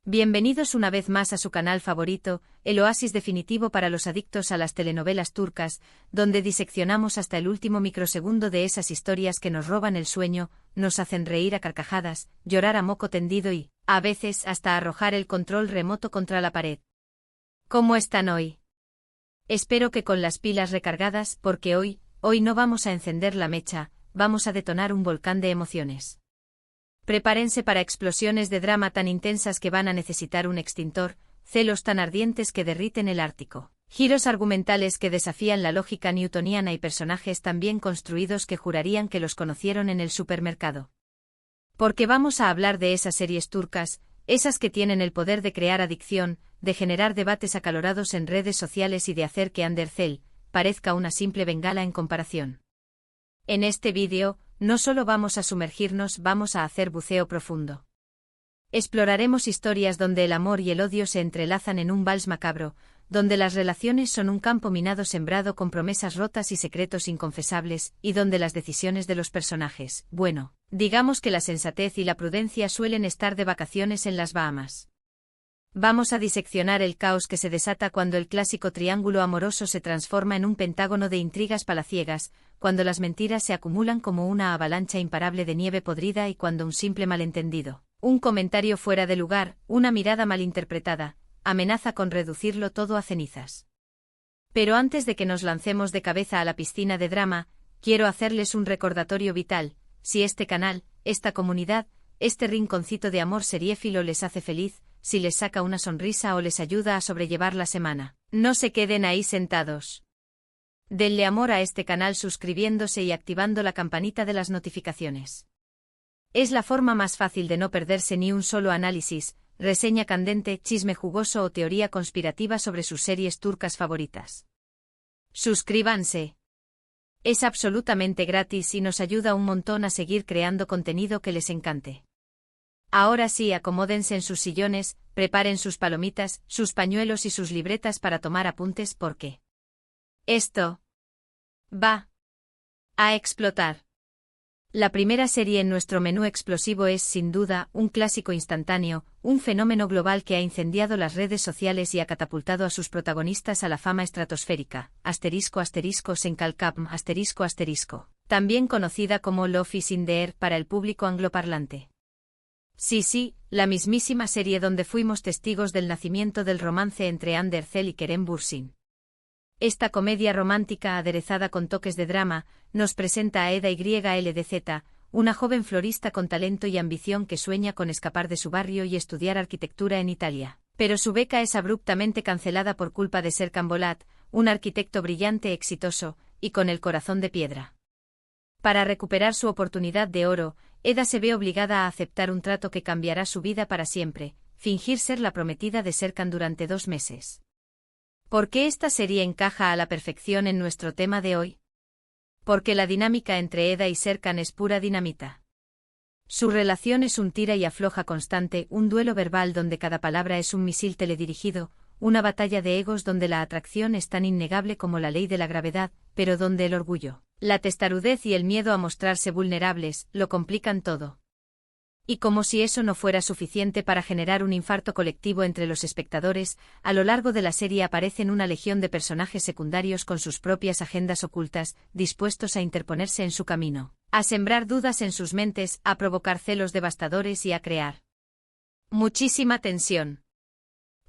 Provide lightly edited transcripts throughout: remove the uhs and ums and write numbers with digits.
Bienvenidos una vez más a su canal favorito, el oasis definitivo para los adictos a las telenovelas turcas, donde diseccionamos hasta el último microsegundo de esas historias que nos roban el sueño, nos hacen reír a carcajadas, llorar a moco tendido y, a veces, hasta arrojar el control remoto contra la pared. ¿Cómo están hoy? Espero que con las pilas recargadas, porque hoy no vamos a encender la mecha, vamos a detonar un volcán de emociones. Prepárense para explosiones de drama tan intensas que van a necesitar un extintor, celos tan ardientes que derriten el Ártico, giros argumentales que desafían la lógica newtoniana y personajes tan bien construidos que jurarían que los conocieron en el supermercado. Porque vamos a hablar de esas series turcas, esas que tienen el poder de crear adicción, de generar debates acalorados en redes sociales y de hacer que Undercell parezca una simple bengala en comparación. En este vídeo, no solo vamos a sumergirnos, vamos a hacer buceo profundo. Exploraremos historias donde el amor y el odio se entrelazan en un vals macabro, donde las relaciones son un campo minado sembrado con promesas rotas y secretos inconfesables, y donde las decisiones de los personajes, bueno, digamos que la sensatez y la prudencia suelen estar de vacaciones en las Bahamas. Vamos a diseccionar el caos que se desata cuando el clásico triángulo amoroso se transforma en un pentágono de intrigas palaciegas, cuando las mentiras se acumulan como una avalancha imparable de nieve podrida y cuando un simple malentendido, un comentario fuera de lugar, una mirada malinterpretada, amenaza con reducirlo todo a cenizas. Pero antes de que nos lancemos de cabeza a la piscina de drama, quiero hacerles un recordatorio vital: si este canal, esta comunidad, este rinconcito de amor seriéfilo les hace feliz, si les saca una sonrisa o les ayuda a sobrellevar la semana, no se queden ahí sentados. Denle amor a este canal suscribiéndose y activando la campanita de las notificaciones. Es la forma más fácil de no perderse ni un solo análisis, reseña candente, chisme jugoso o teoría conspirativa sobre sus series turcas favoritas. Suscríbanse. Es absolutamente gratis y nos ayuda un montón a seguir creando contenido que les encante. Ahora sí, acomódense en sus sillones, preparen sus palomitas, sus pañuelos y sus libretas para tomar apuntes porque esto va a explotar. La primera serie en nuestro menú explosivo es, sin duda, un clásico instantáneo, un fenómeno global que ha incendiado las redes sociales y ha catapultado a sus protagonistas a la fama estratosférica, **Senkal-Kapm**, también conocida como Love is in the Air para el público angloparlante. Sí, la mismísima serie donde fuimos testigos del nacimiento del romance entre Undercell y Kerem Bürsin. Esta comedia romántica aderezada con toques de drama, nos presenta a Eda YLDZ, una joven florista con talento y ambición que sueña con escapar de su barrio y estudiar arquitectura en Italia. Pero su beca es abruptamente cancelada por culpa de Serkan Bolat, un arquitecto brillante, exitoso, y con el corazón de piedra. Para recuperar su oportunidad de oro, Eda se ve obligada a aceptar un trato que cambiará su vida para siempre: fingir ser la prometida de Serkan durante 2 meses. ¿Por qué esta serie encaja a la perfección en nuestro tema de hoy? Porque la dinámica entre Eda y Serkan es pura dinamita. Su relación es un tira y afloja constante, un duelo verbal donde cada palabra es un misil teledirigido, una batalla de egos donde la atracción es tan innegable como la ley de la gravedad, pero donde el orgullo, la testarudez y el miedo a mostrarse vulnerables lo complican todo. Y como si eso no fuera suficiente para generar un infarto colectivo entre los espectadores, a lo largo de la serie aparecen una legión de personajes secundarios con sus propias agendas ocultas, dispuestos a interponerse en su camino, a sembrar dudas en sus mentes, a provocar celos devastadores y a crear muchísima tensión.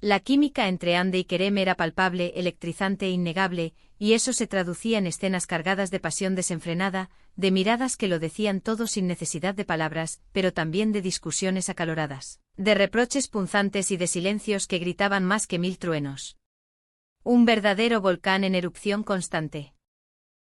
La química entre Ande y Kerem era palpable, electrizante e innegable, y eso se traducía en escenas cargadas de pasión desenfrenada, de miradas que lo decían todo sin necesidad de palabras, pero también de discusiones acaloradas, de reproches punzantes y de silencios que gritaban más que 1000 truenos. Un verdadero volcán en erupción constante.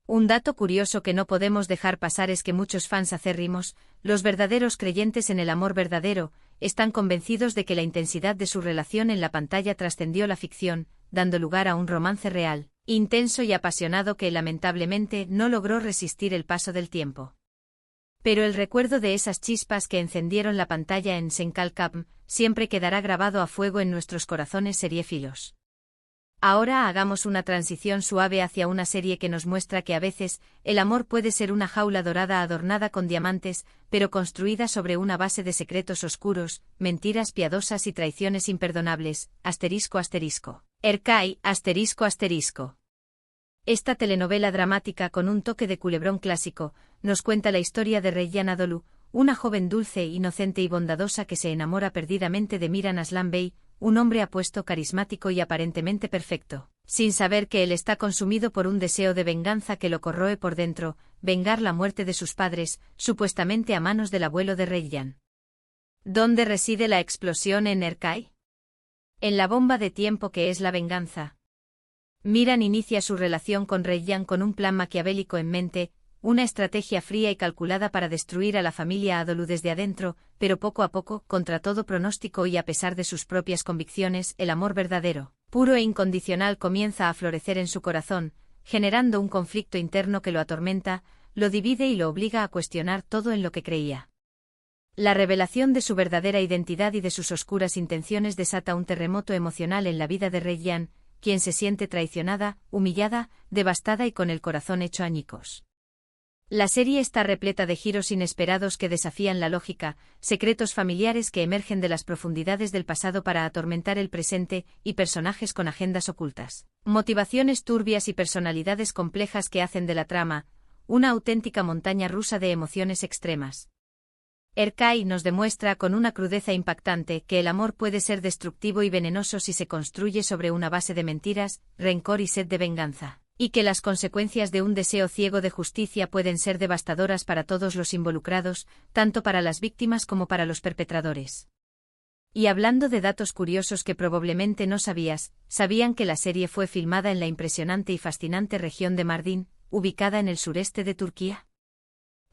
Un dato curioso que no podemos dejar pasar es que muchos fans acérrimos, los verdaderos creyentes en el amor verdadero, están convencidos de que la intensidad de su relación en la pantalla trascendió la ficción, dando lugar a un romance real, intenso y apasionado que lamentablemente no logró resistir el paso del tiempo. Pero el recuerdo de esas chispas que encendieron la pantalla en Senkal-Kapm siempre quedará grabado a fuego en nuestros corazones seriéfilos. Ahora hagamos una transición suave hacia una serie que nos muestra que a veces, el amor puede ser una jaula dorada adornada con diamantes, pero construida sobre una base de secretos oscuros, mentiras piadosas y traiciones imperdonables, ***. Erkai, ***. Esta telenovela dramática con un toque de culebrón clásico, nos cuenta la historia de Reyyan Anadolu, una joven dulce, inocente y bondadosa que se enamora perdidamente de Miran Aslan Bey, un hombre apuesto, carismático y aparentemente perfecto, sin saber que él está consumido por un deseo de venganza que lo corroe por dentro, vengar la muerte de sus padres, supuestamente a manos del abuelo de Reyyan. ¿Dónde reside la explosión en Erkai? En la bomba de tiempo que es la venganza. Miran inicia su relación con Reyyan con un plan maquiavélico en mente, una estrategia fría y calculada para destruir a la familia Anadolu desde adentro, pero poco a poco, contra todo pronóstico y a pesar de sus propias convicciones, el amor verdadero, puro e incondicional comienza a florecer en su corazón, generando un conflicto interno que lo atormenta, lo divide y lo obliga a cuestionar todo en lo que creía. La revelación de su verdadera identidad y de sus oscuras intenciones desata un terremoto emocional en la vida de Reyyan, quien se siente traicionada, humillada, devastada y con el corazón hecho añicos. La serie está repleta de giros inesperados que desafían la lógica, secretos familiares que emergen de las profundidades del pasado para atormentar el presente, y personajes con agendas ocultas, motivaciones turbias y personalidades complejas que hacen de la trama una auténtica montaña rusa de emociones extremas. Erkai nos demuestra con una crudeza impactante que el amor puede ser destructivo y venenoso si se construye sobre una base de mentiras, rencor y sed de venganza, y que las consecuencias de un deseo ciego de justicia pueden ser devastadoras para todos los involucrados, tanto para las víctimas como para los perpetradores. Y hablando de datos curiosos que probablemente no sabías, ¿sabían que la serie fue filmada en la impresionante y fascinante región de Mardin, ubicada en el sureste de Turquía?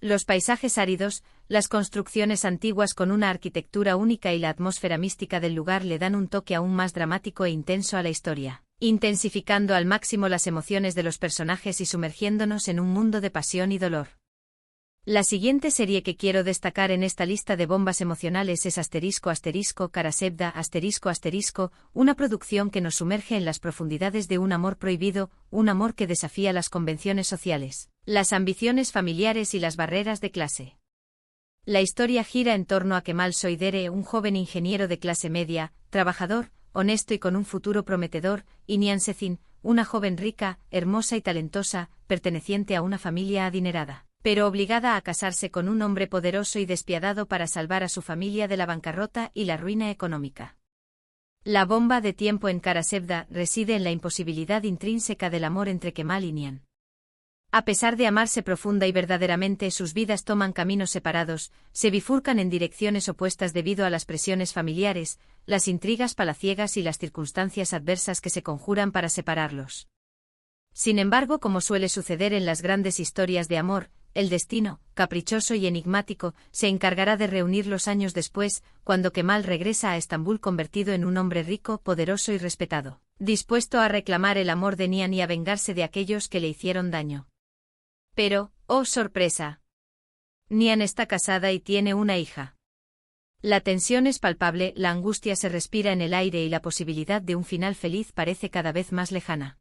Los paisajes áridos, las construcciones antiguas con una arquitectura única y la atmósfera mística del lugar le dan un toque aún más dramático e intenso a la historia, intensificando al máximo las emociones de los personajes y sumergiéndonos en un mundo de pasión y dolor. La siguiente serie que quiero destacar en esta lista de bombas emocionales es ***Karasevda***, una producción que nos sumerge en las profundidades de un amor prohibido, un amor que desafía las convenciones sociales, las ambiciones familiares y las barreras de clase. La historia gira en torno a Kemal Soydere, un joven ingeniero de clase media, trabajador, honesto y con un futuro prometedor, y Nihan Sezin, una joven rica, hermosa y talentosa, perteneciente a una familia adinerada, pero obligada a casarse con un hombre poderoso y despiadado para salvar a su familia de la bancarrota y la ruina económica. La bomba de tiempo en Karasevda reside en la imposibilidad intrínseca del amor entre Kemal y Nihan. A pesar de amarse profunda y verdaderamente, sus vidas toman caminos separados, se bifurcan en direcciones opuestas debido a las presiones familiares, las intrigas palaciegas y las circunstancias adversas que se conjuran para separarlos. Sin embargo, como suele suceder en las grandes historias de amor, el destino, caprichoso y enigmático, se encargará de reunirlos años después, cuando Kemal regresa a Estambul convertido en un hombre rico, poderoso y respetado, dispuesto a reclamar el amor de Nihan y a vengarse de aquellos que le hicieron daño. Pero, ¡oh sorpresa! Nihan está casada y tiene una hija. La tensión es palpable, la angustia se respira en el aire y la posibilidad de un final feliz parece cada vez más lejana.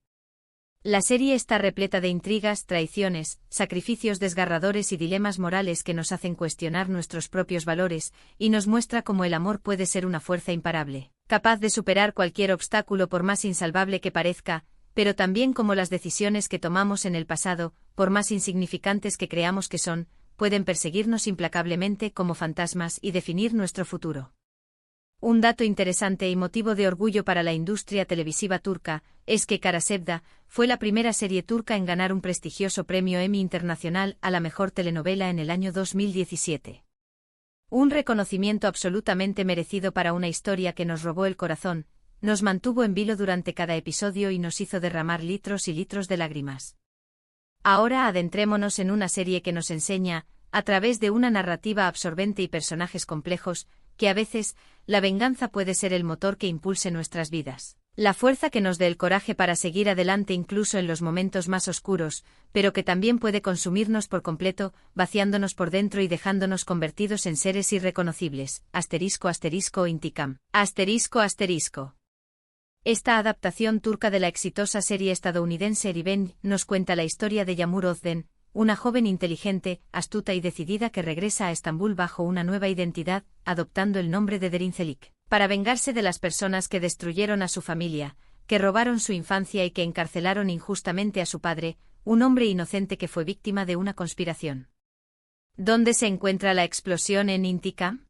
La serie está repleta de intrigas, traiciones, sacrificios desgarradores y dilemas morales que nos hacen cuestionar nuestros propios valores, y nos muestra cómo el amor puede ser una fuerza imparable, capaz de superar cualquier obstáculo por más insalvable que parezca, pero también cómo las decisiones que tomamos en el pasado, por más insignificantes que creamos que son, pueden perseguirnos implacablemente como fantasmas y definir nuestro futuro. Un dato interesante y motivo de orgullo para la industria televisiva turca es que Karasevda fue la primera serie turca en ganar un prestigioso premio Emmy Internacional a la mejor telenovela en el año 2017. Un reconocimiento absolutamente merecido para una historia que nos robó el corazón, nos mantuvo en vilo durante cada episodio y nos hizo derramar litros y litros de lágrimas. Ahora adentrémonos en una serie que nos enseña, a través de una narrativa absorbente y personajes complejos, que a veces, la venganza puede ser el motor que impulse nuestras vidas, la fuerza que nos dé el coraje para seguir adelante incluso en los momentos más oscuros, pero que también puede consumirnos por completo, vaciándonos por dentro y dejándonos convertidos en seres irreconocibles. ***Intikam. ***. Esta adaptación turca de la exitosa serie estadounidense Revenge nos cuenta la historia de Yağmur Özden, una joven inteligente, astuta y decidida que regresa a Estambul bajo una nueva identidad, adoptando el nombre de Derin Çelik, para vengarse de las personas que destruyeron a su familia, que robaron su infancia y que encarcelaron injustamente a su padre, un hombre inocente que fue víctima de una conspiración. ¿Dónde se encuentra la explosión en Intikam?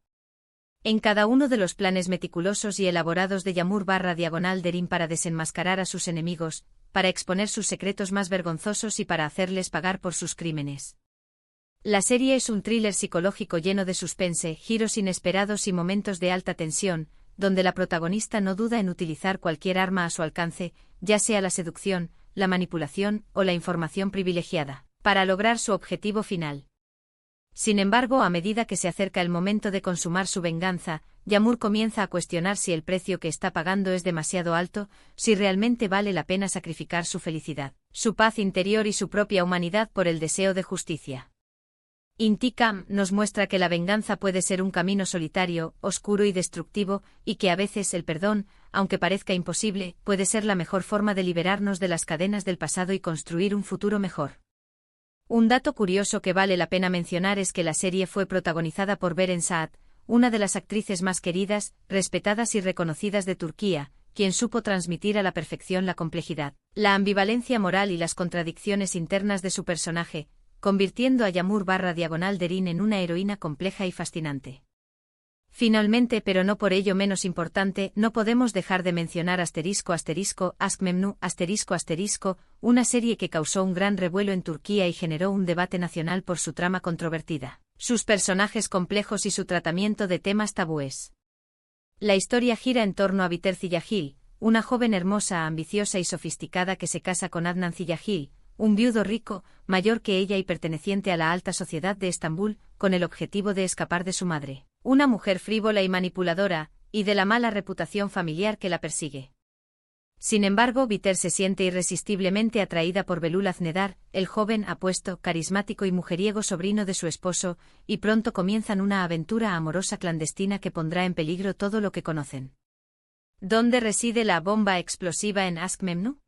En cada uno de los planes meticulosos y elaborados de Yağmur/Derin para desenmascarar a sus enemigos, para exponer sus secretos más vergonzosos y para hacerles pagar por sus crímenes. La serie es un thriller psicológico lleno de suspense, giros inesperados y momentos de alta tensión, donde la protagonista no duda en utilizar cualquier arma a su alcance, ya sea la seducción, la manipulación o la información privilegiada, para lograr su objetivo final. Sin embargo, a medida que se acerca el momento de consumar su venganza, Yağmur comienza a cuestionar si el precio que está pagando es demasiado alto, si realmente vale la pena sacrificar su felicidad, su paz interior y su propia humanidad por el deseo de justicia. Intikam nos muestra que la venganza puede ser un camino solitario, oscuro y destructivo, y que a veces el perdón, aunque parezca imposible, puede ser la mejor forma de liberarnos de las cadenas del pasado y construir un futuro mejor. Un dato curioso que vale la pena mencionar es que la serie fue protagonizada por Beren Saat, una de las actrices más queridas, respetadas y reconocidas de Turquía, quien supo transmitir a la perfección la complejidad, la ambivalencia moral y las contradicciones internas de su personaje, convirtiendo a Yağmur/Derin en una heroína compleja y fascinante. Finalmente, pero no por ello menos importante, no podemos dejar de mencionar *****, Aşk Memnu, *****, una serie que causó un gran revuelo en Turquía y generó un debate nacional por su trama controvertida, sus personajes complejos y su tratamiento de temas tabúes. La historia gira en torno a Biter Ziyagil, una joven hermosa, ambiciosa y sofisticada que se casa con Adnan Ziyagil, un viudo rico, mayor que ella y perteneciente a la alta sociedad de Estambul, con el objetivo de escapar de su madre, una mujer frívola y manipuladora, y de la mala reputación familiar que la persigue. Sin embargo, Biter se siente irresistiblemente atraída por Belul Aznedar, el joven, apuesto, carismático y mujeriego sobrino de su esposo, y pronto comienzan una aventura amorosa clandestina que pondrá en peligro todo lo que conocen. ¿Dónde reside la bomba explosiva en Aşk Memnu?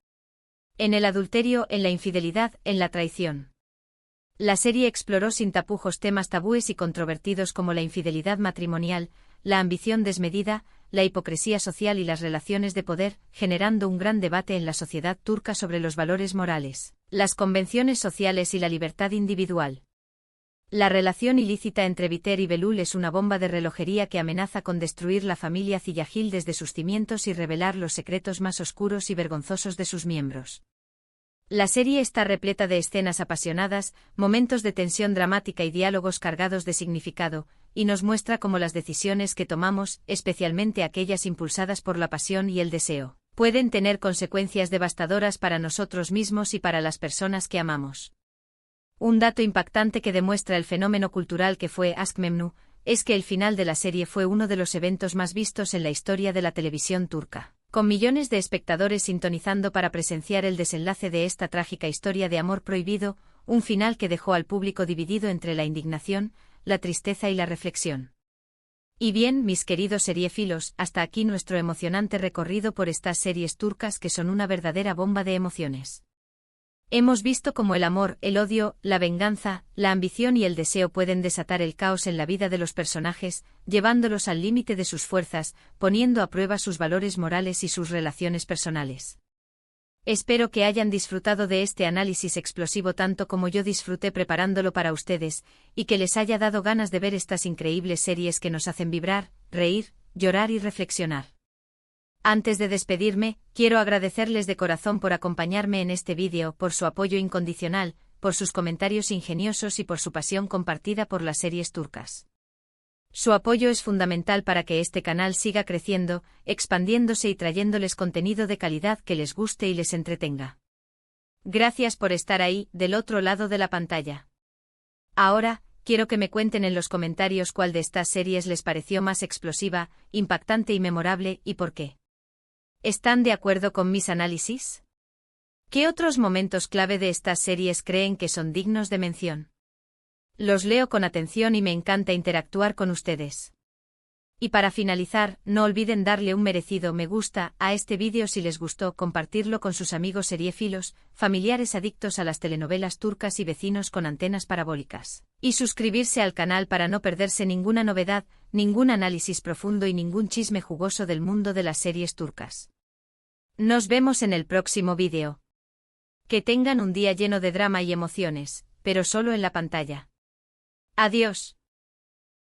En el adulterio, en la infidelidad, en la traición. La serie exploró sin tapujos temas tabúes y controvertidos como la infidelidad matrimonial, la ambición desmedida, la hipocresía social y las relaciones de poder, generando un gran debate en la sociedad turca sobre los valores morales, las convenciones sociales y la libertad individual. La relación ilícita entre Biter y Belul es una bomba de relojería que amenaza con destruir la familia Ziyagil desde sus cimientos y revelar los secretos más oscuros y vergonzosos de sus miembros. La serie está repleta de escenas apasionadas, momentos de tensión dramática y diálogos cargados de significado, y nos muestra cómo las decisiones que tomamos, especialmente aquellas impulsadas por la pasión y el deseo, pueden tener consecuencias devastadoras para nosotros mismos y para las personas que amamos. Un dato impactante que demuestra el fenómeno cultural que fue Aşk Memnu, es que el final de la serie fue uno de los eventos más vistos en la historia de la televisión turca, con millones de espectadores sintonizando para presenciar el desenlace de esta trágica historia de amor prohibido, un final que dejó al público dividido entre la indignación, la tristeza y la reflexión. Y bien, mis queridos seriefilos, hasta aquí nuestro emocionante recorrido por estas series turcas que son una verdadera bomba de emociones. Hemos visto cómo el amor, el odio, la venganza, la ambición y el deseo pueden desatar el caos en la vida de los personajes, llevándolos al límite de sus fuerzas, poniendo a prueba sus valores morales y sus relaciones personales. Espero que hayan disfrutado de este análisis explosivo tanto como yo disfruté preparándolo para ustedes, y que les haya dado ganas de ver estas increíbles series que nos hacen vibrar, reír, llorar y reflexionar. Antes de despedirme, quiero agradecerles de corazón por acompañarme en este vídeo, por su apoyo incondicional, por sus comentarios ingeniosos y por su pasión compartida por las series turcas. Su apoyo es fundamental para que este canal siga creciendo, expandiéndose y trayéndoles contenido de calidad que les guste y les entretenga. Gracias por estar ahí, del otro lado de la pantalla. Ahora, quiero que me cuenten en los comentarios cuál de estas series les pareció más explosiva, impactante y memorable, y por qué. ¿Están de acuerdo con mis análisis? ¿Qué otros momentos clave de estas series creen que son dignos de mención? Los leo con atención y me encanta interactuar con ustedes. Y para finalizar, no olviden darle un merecido me gusta a este vídeo si les gustó, compartirlo con sus amigos seriéfilos, familiares adictos a las telenovelas turcas y vecinos con antenas parabólicas. Y suscribirse al canal para no perderse ninguna novedad, ningún análisis profundo y ningún chisme jugoso del mundo de las series turcas. Nos vemos en el próximo vídeo. Que tengan un día lleno de drama y emociones, pero solo en la pantalla. Adiós.